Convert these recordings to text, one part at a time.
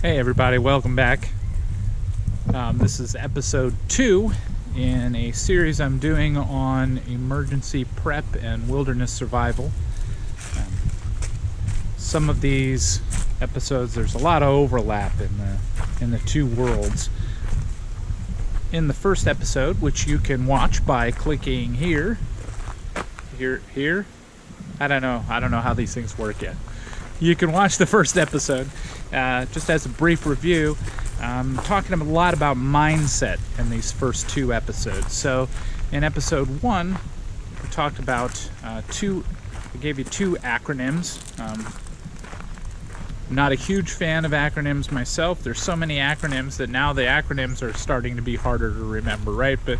Hey everybody, welcome back. This is episode 2 in a series I'm doing on emergency prep and wilderness survival. Some of these episodes, there's a lot of overlap in the two worlds. In the first episode, which you can watch by clicking here. I don't know how these things work yet. You can watch the first episode. Just as a brief review, I'm talking a lot about mindset in these first 2 episodes. So in episode 1, we talked about I gave you 2 acronyms. I'm not a huge fan of acronyms myself. There's so many acronyms that now the acronyms are starting to be harder to remember, right? But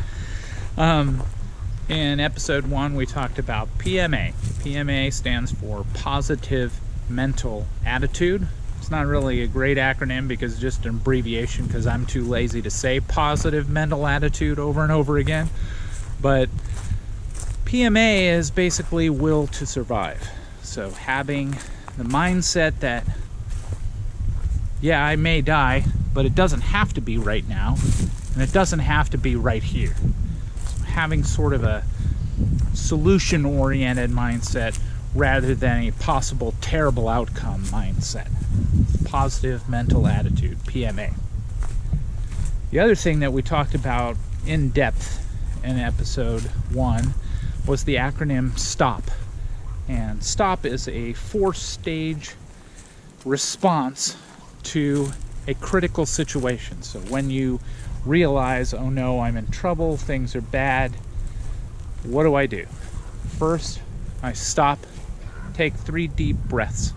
in episode 1, we talked about PMA. PMA stands for Positive Mental Attitude. It's not really a great acronym because it's just an abbreviation because I'm too lazy to say positive mental attitude over and over again. But PMA is basically will to survive. So having the mindset that, yeah, I may die, but it doesn't have to be right now, and it doesn't have to be right here. So having sort of a solution-oriented mindset rather than a possible terrible outcome mindset. Positive mental attitude, PMA. The other thing that we talked about in depth in episode 1 was the acronym STOP. And STOP is a 4-stage response to a critical situation. So when you realize, oh no, I'm in trouble, things are bad, what do I do? First, I stop, take 3 deep breaths,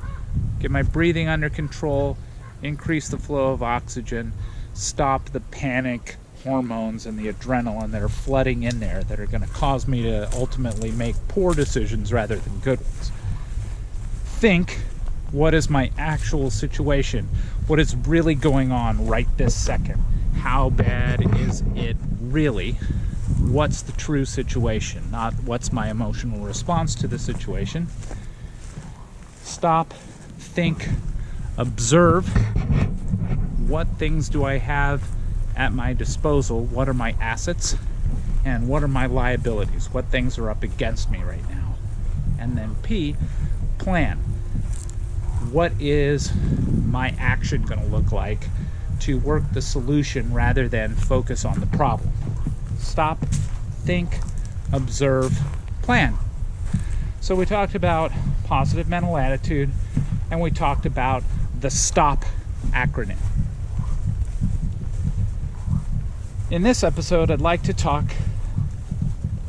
get my breathing under control, increase the flow of oxygen, stop the panic hormones and the adrenaline that are flooding in there that are going to cause me to ultimately make poor decisions rather than good ones. Think, what is my actual situation? What is really going on right this second? How bad is it really? What's the true situation? Not what's my emotional response to the situation. Stop, think, observe. What things do I have at my disposal? What are my assets? And what are my liabilities? What things are up against me right now? And then P, plan. What is my action going to look like to work the solution rather than focus on the problem? Stop, think, observe, plan. So we talked about positive mental attitude, and we talked about the STOP acronym. In this episode, I'd like to talk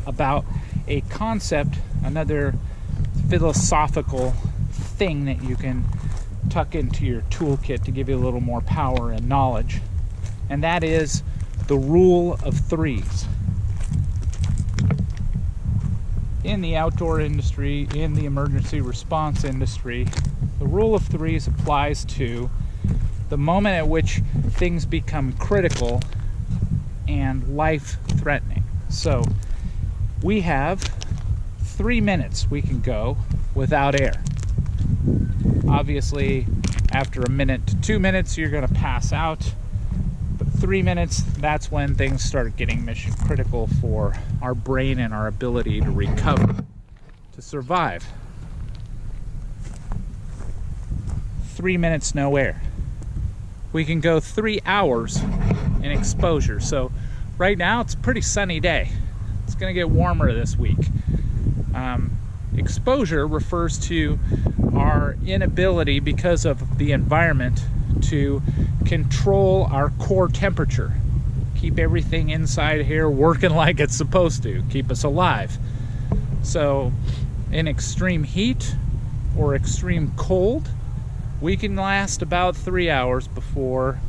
about a concept, another philosophical thing that you can tuck into your toolkit to give you a little more power and knowledge, and that is the rule of 3s. In the outdoor industry, in the emergency response industry, the rule of 3s applies to the moment at which things become critical and life-threatening. So we have 3 minutes we can go without air. Obviously, after a minute to 2 minutes, you're going to pass out. But 3 minutes, that's when things start getting mission critical for our brain and our ability to recover, to survive. 3 minutes, no air. We can go 3 hours in exposure. So right now, it's a pretty sunny day. It's going to get warmer this week. Exposure refers to our inability, because of the environment, to control our core temperature. Keep everything inside here working like it's supposed to. Keep us alive. So in extreme heat or extreme cold, we can last about 3 hours before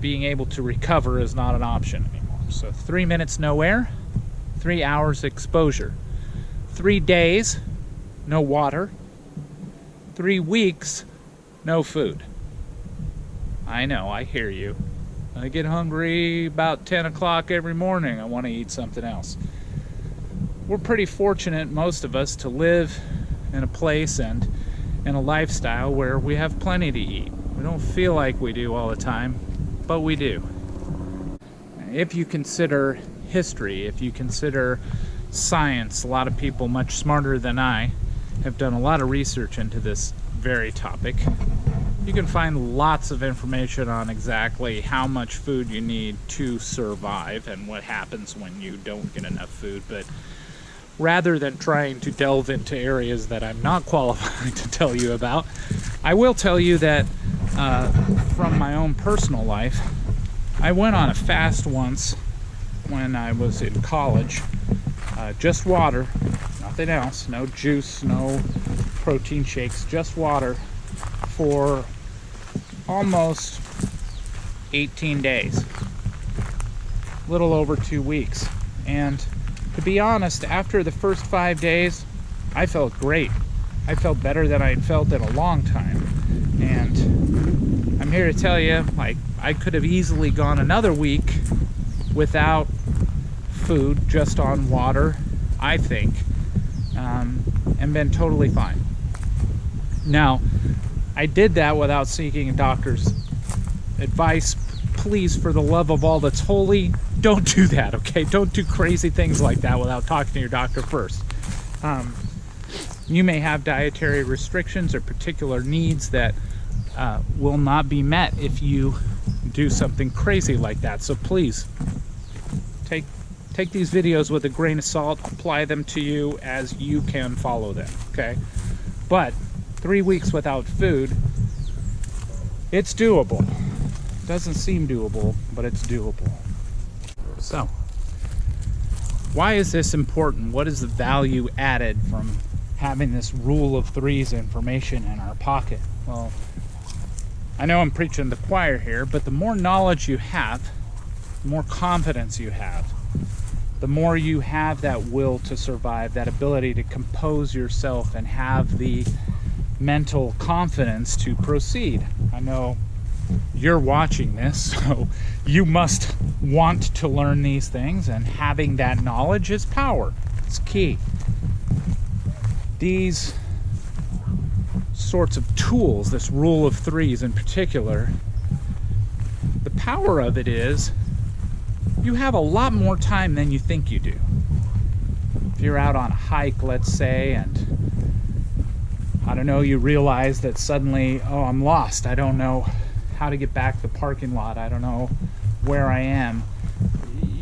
being able to recover is not an option anymore. So 3 minutes no air, 3 hours exposure. 3 days, no water. 3 weeks, no food. I know, I hear you. I get hungry about 10 o'clock every morning. I want to eat something else. We're pretty fortunate, most of us, to live in a place and in a lifestyle where we have plenty to eat. We don't feel like we do all the time, but we do. If you consider history, if you consider science, a lot of people much smarter than I have done a lot of research into this very topic. You can find lots of information on exactly how much food you need to survive and what happens when you don't get enough food. But rather than trying to delve into areas that I'm not qualified to tell you about, I will tell you that from my own personal life, I went on a fast once when I was in college. Just water, nothing else, no juice, no protein shakes, just water for almost 18 days, a little over 2 weeks. And to be honest, after the first 5 days, I felt great. I felt better than I had felt in a long time. And I'm here to tell you, like, I could have easily gone another week without food, just on water, I think, and been totally fine. Now, I did that without seeking a doctor's advice. Please, for the love of all that's holy, don't do that, okay? Don't do crazy things like that without talking to your doctor first. You may have dietary restrictions or particular needs that will not be met if you do something crazy like that. So please, take these videos with a grain of salt, apply them to you as you can follow them, okay? But 3 weeks without food, it's doable. Doesn't seem doable, but it's doable. So, why is this important? What is the value added from having this rule of threes information in our pocket? Well, I know I'm preaching to the choir here, but the more knowledge you have, the more confidence you have, the more you have that will to survive, that ability to compose yourself and have the mental confidence to proceed. I know you're watching this, so you must want to learn these things, and having that knowledge is power. It's key. These sorts of tools, this rule of threes in particular, the power of it is you have a lot more time than you think you do. If you're out on a hike, let's say, and I don't know, you realize that suddenly, oh, I'm lost. I don't know how to get back to the parking lot. I don't know where I am.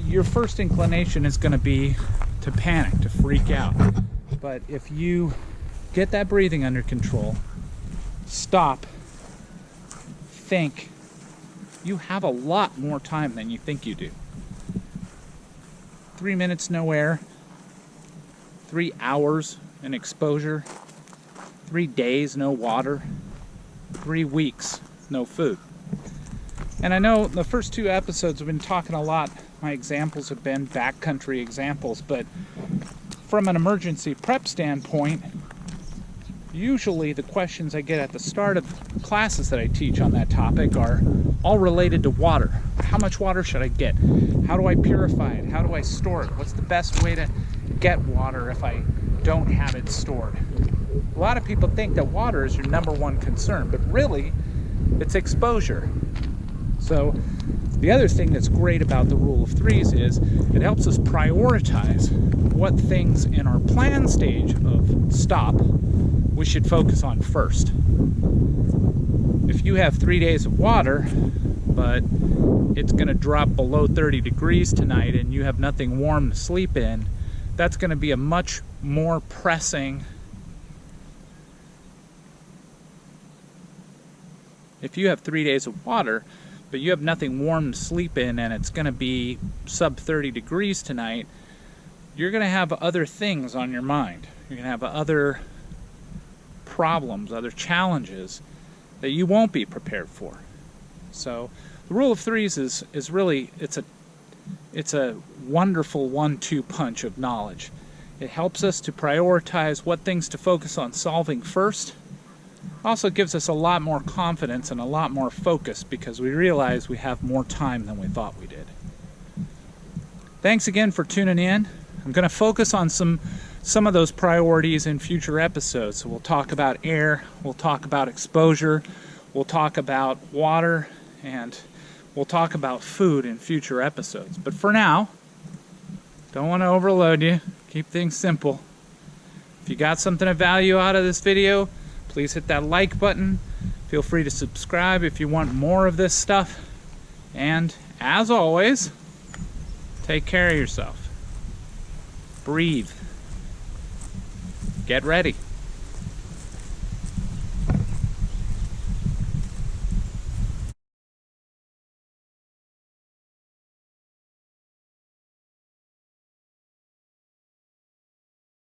Your first inclination is going to be to panic, to freak out. But if you get that breathing under control, stop, think, you have a lot more time than you think you do. 3 minutes no air, 3 hours in exposure, 3 days no water, 3 weeks no food. And I know the first 2 episodes have been talking a lot, my examples have been backcountry examples, but from an emergency prep standpoint, usually the questions I get at the start of classes that I teach on that topic are all related to water. How much water should I get? How do I purify it? How do I store it? What's the best way to get water if I don't have it stored? A lot of people think that water is your #1 concern, but really, it's exposure. So the other thing that's great about the rule of threes is it helps us prioritize what things in our plan stage of stop we should focus on first. If you have 3 days of water, but it's going to drop below 30 degrees tonight and you have nothing warm to sleep in, that's going to be a much more pressing. If you have 3 days of water, but you have nothing warm to sleep in and it's going to be sub 30 degrees tonight, you're going to have other things on your mind. You're going to have other problems, other challenges that you won't be prepared for. So the rule of threes is really, it's a wonderful 1-2 punch of knowledge. It helps us to prioritize what things to focus on solving first. Also gives us a lot more confidence and a lot more focus because we realize we have more time than we thought we did. Thanks again for tuning in. I'm going to focus on some of those priorities in future episodes. So we'll talk about air, we'll talk about exposure, We'll talk about water, and we'll talk about food in future episodes. But for now, don't want to overload you. Keep things simple. If you got something of value out of this video, please hit that like button. Feel free to subscribe if you want more of this stuff. And as always, take care of yourself. Breathe. Get ready.